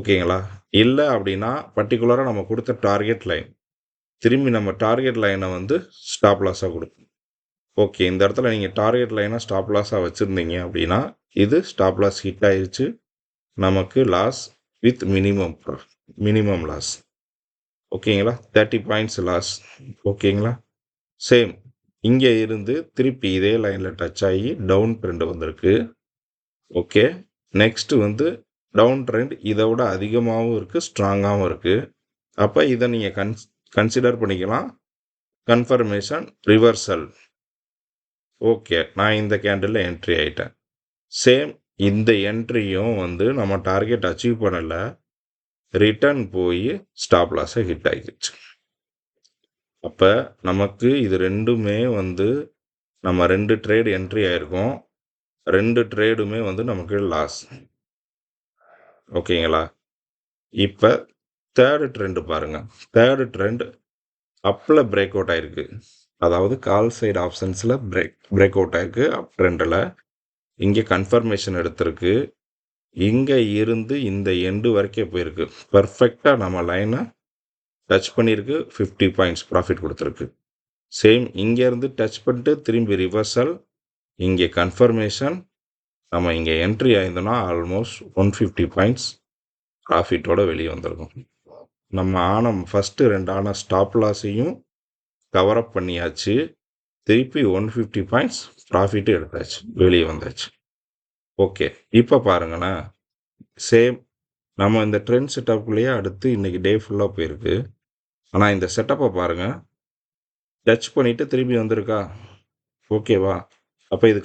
ஓகேங்களா? இல்ல அப்படின்னா, பர்ட்டிகுலரா நம்ம குடுத்த டார்கெட் லைன். திரும்பி நம்ம டார்கெட் லைன வந்து ஸ்டாப் லாஸா குடுக்கணும். ஓகே. இந்த இடத்துல நீங்க டார்கெட் லைன ஸ்டாப் லாஸா வச்சிருந்தீங்க அப்படின்னா, இது ஸ்டாப் லாஸ் ஹிட் ஆயிருச்சு. நமக்கு லாஸ் வித் மினிமம் லாஸ். ஓகேங்களா? 30 பாயிண்ட்ஸ் லாஸ். ஓகேங்களா? சேம். இங்க இருந்து திருப்பி இதே லைன்ல டச் ஆகி டவுன் ட்ரெண்ட் வந்திருக்கு. ஓகே. நெக்ஸ்ட் வந்து டவுன் ட்ரெண்ட் இதை விட அதிகமாகவும் இருக்கு, ஸ்ட்ராங்காகவும் இருக்கு. அப்ப இதை நீங்க கன்சிடர் பண்ணிக்கலாம். Confirmation reversal. ஓகே, நான் இந்த கேண்டில் என்ட்ரி ஆயிட்டேன். சேம் இந்த என்ட்ரியும் வந்து நம்ம டார்கெட் அச்சீவ் பண்ணல, ரிட்டர்ன் போய் ஸ்டாப் லாஸை ஹிட் ஆகிடுச்சு. அப்ப நமக்கு இது ரெண்டுமே வந்து நம்ம 2 ட்ரேடு என்ட்ரி ஆயிருக்கோம். 2 ட்ரேடுமே வந்து நமக்கு லாஸ். ஓகேங்களா? இப்ப தேர்டு ட்ரெண்ட் பாருங்க. தேர்டு ட்ரெண்ட் அப்ல பிரேக் அவுட் ஆயிருக்கு. அதாவது கால் சைடு ஆப்ஷன்ஸ்ல பிரேக் அவுட் ஆயிருக்கு அப் ட்ரெண்ட்ல. இங்க கன்ஃபர்மேஷன் எடுத்திருக்கு. இங்க இருந்து இந்த எண்டு வரைக்கும் போயிருக்கு. பெர்ஃபெக்டா நம்ம லைனை டச் பண்ணியிருக்கு. 50 பாயிண்ட்ஸ் ப்ராஃபிட் கொடுத்துருக்கு. சேம் இங்க இருந்து டச் பண்ணிட்டு திரும்பி ரிவர்சல். இங்கே கன்ஃபர்மேஷன். நம்ம இங்கே என்ட்ரி ஆயிருந்தோம்னா ஆல்மோஸ்ட் 150 பாயிண்ட்ஸ் ப்ராஃபிட்டோட வெளியே வந்திருக்கும். நம்ம ஃபர்ஸ்ட் 2 ஸ்டாப் லாஸையும் கவர் அப் பண்ணியாச்சு. திருப்பி 150 பாயிண்ட்ஸ் ப்ராஃபிட்டு எடுத்தாச்சு, வெளியே வந்தாச்சு. ஓகே, இப்போ பாருங்கண்ணா, சேம் நம்ம இந்த ட்ரெண்ட் செட்டப்குள்ளேயே அடுத்து இன்னைக்கு டே ஃபுல்லாக போயிருக்கு. ஆனால் இந்த செட்டப்பை பாருங்க, டச் பண்ணிட்டு திரும்பி வந்திருக்கா. ஓகேவா? அப்போ இது